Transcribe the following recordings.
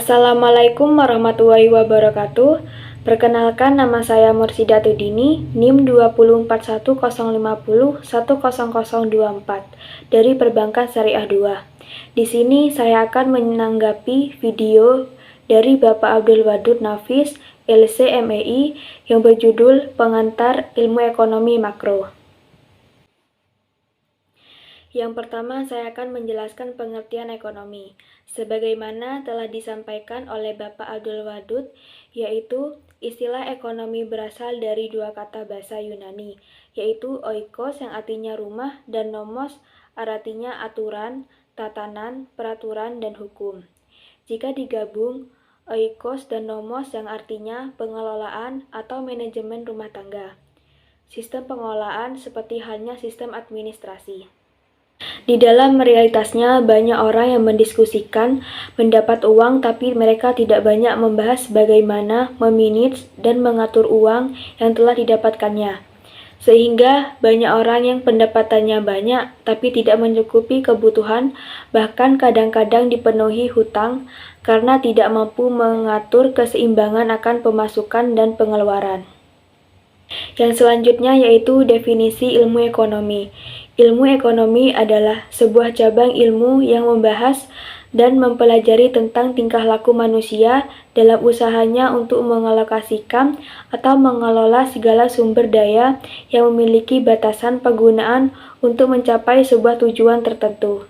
Assalamualaikum warahmatullahi wabarakatuh. Perkenalkan, nama saya Mursidatul Dini, NIM 24150100024 dari Perbankan Syariah 2. Di sini saya akan menanggapi video dari Bapak Abdul Wadud Nafis, LC/MEI, yang berjudul Pengantar Ilmu Ekonomi Makro. Yang pertama, saya akan menjelaskan pengertian ekonomi. Sebagaimana telah disampaikan oleh Bapak Abdul Wadud, yaitu istilah ekonomi berasal dari dua kata bahasa Yunani, yaitu oikos yang artinya rumah dan nomos artinya aturan, tatanan, peraturan, dan hukum. Jika digabung, oikos dan nomos yang artinya pengelolaan atau manajemen rumah tangga. Sistem pengelolaan seperti halnya sistem administrasi. Di dalam realitasnya, banyak orang yang mendiskusikan mendapat uang, tapi mereka tidak banyak membahas bagaimana memanage dan mengatur uang yang telah didapatkannya. Sehingga banyak orang yang pendapatannya banyak, tapi tidak mencukupi kebutuhan, bahkan kadang-kadang dipenuhi hutang karena tidak mampu mengatur keseimbangan akan pemasukan dan pengeluaran. Yang selanjutnya yaitu definisi ilmu ekonomi. Ilmu ekonomi adalah sebuah cabang ilmu yang membahas dan mempelajari tentang tingkah laku manusia dalam usahanya untuk mengalokasikan atau mengelola segala sumber daya yang memiliki batasan penggunaan untuk mencapai sebuah tujuan tertentu.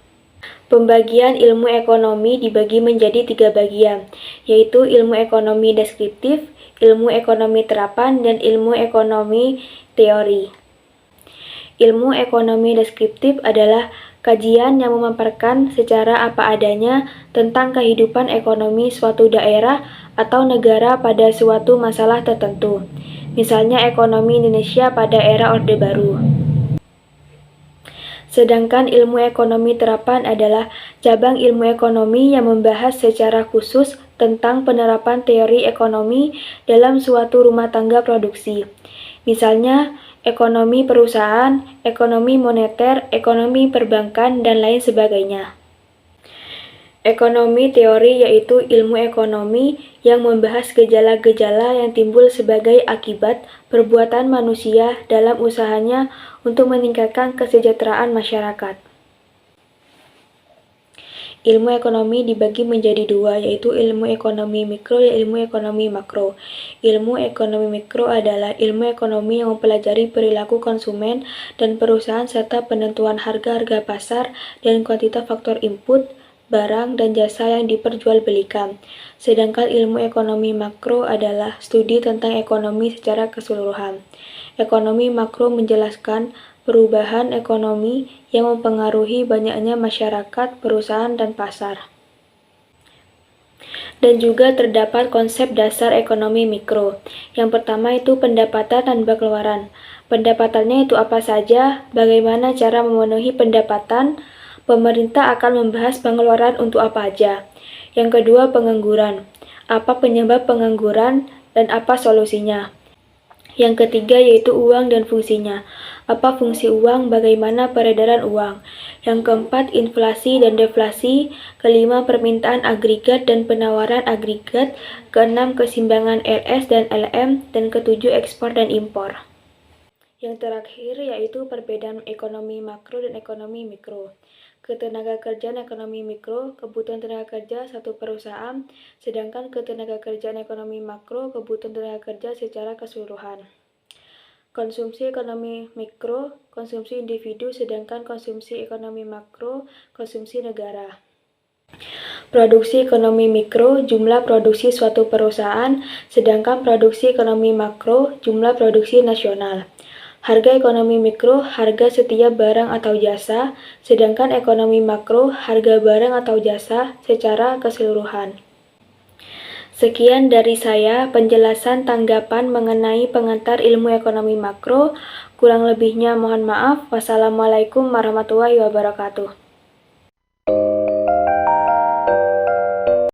Pembagian ilmu ekonomi dibagi menjadi 3 bagian, yaitu ilmu ekonomi deskriptif, ilmu ekonomi terapan, dan ilmu ekonomi teori. Ilmu ekonomi deskriptif adalah kajian yang memaparkan secara apa adanya tentang kehidupan ekonomi suatu daerah atau negara pada suatu masalah tertentu, misalnya ekonomi Indonesia pada era Orde Baru. Sedangkan ilmu ekonomi terapan adalah cabang ilmu ekonomi yang membahas secara khusus tentang penerapan teori ekonomi dalam suatu rumah tangga produksi. Misalnya, ekonomi perusahaan, ekonomi moneter, ekonomi perbankan, dan lain sebagainya. Ekonomi teori yaitu ilmu ekonomi yang membahas gejala-gejala yang timbul sebagai akibat perbuatan manusia dalam usahanya untuk meningkatkan kesejahteraan masyarakat. Ilmu ekonomi dibagi menjadi dua, yaitu ilmu ekonomi mikro dan ilmu ekonomi makro. Ilmu ekonomi mikro adalah ilmu ekonomi yang mempelajari perilaku konsumen dan perusahaan serta penentuan harga-harga pasar dan kuantitas faktor input, barang, dan jasa yang diperjualbelikan. Sedangkan ilmu ekonomi makro adalah studi tentang ekonomi secara keseluruhan. Ekonomi makro menjelaskan perubahan ekonomi yang mempengaruhi banyaknya masyarakat, perusahaan, dan pasar. Dan juga terdapat konsep dasar ekonomi mikro. Yang pertama itu pendapatan dan pengeluaran. Pendapatannya itu apa saja, bagaimana cara memenuhi pendapatan, pemerintah akan membahas pengeluaran untuk apa aja. Yang kedua, pengangguran. Apa penyebab pengangguran dan apa solusinya. Yang ketiga yaitu uang dan fungsinya. Apa fungsi uang, bagaimana peredaran uang. Yang keempat, inflasi dan deflasi. Kelima, permintaan agregat dan penawaran agregat. Keenam, keseimbangan LS dan LM. Dan ketujuh, ekspor dan impor. Yang terakhir yaitu perbedaan ekonomi makro dan ekonomi mikro. Ketenagakerjaan ekonomi mikro, kebutuhan tenaga kerja satu perusahaan, sedangkan ketenagakerjaan ekonomi makro, kebutuhan tenaga kerja secara keseluruhan. Konsumsi ekonomi mikro, konsumsi individu, sedangkan konsumsi ekonomi makro, konsumsi negara. Produksi ekonomi mikro, jumlah produksi suatu perusahaan, sedangkan produksi ekonomi makro, jumlah produksi nasional. Harga ekonomi mikro, harga setiap barang atau jasa, sedangkan ekonomi makro, harga barang atau jasa secara keseluruhan. Sekian dari saya penjelasan tanggapan mengenai pengantar ilmu ekonomi makro. Kurang lebihnya mohon maaf. Wassalamualaikum warahmatullahi wabarakatuh.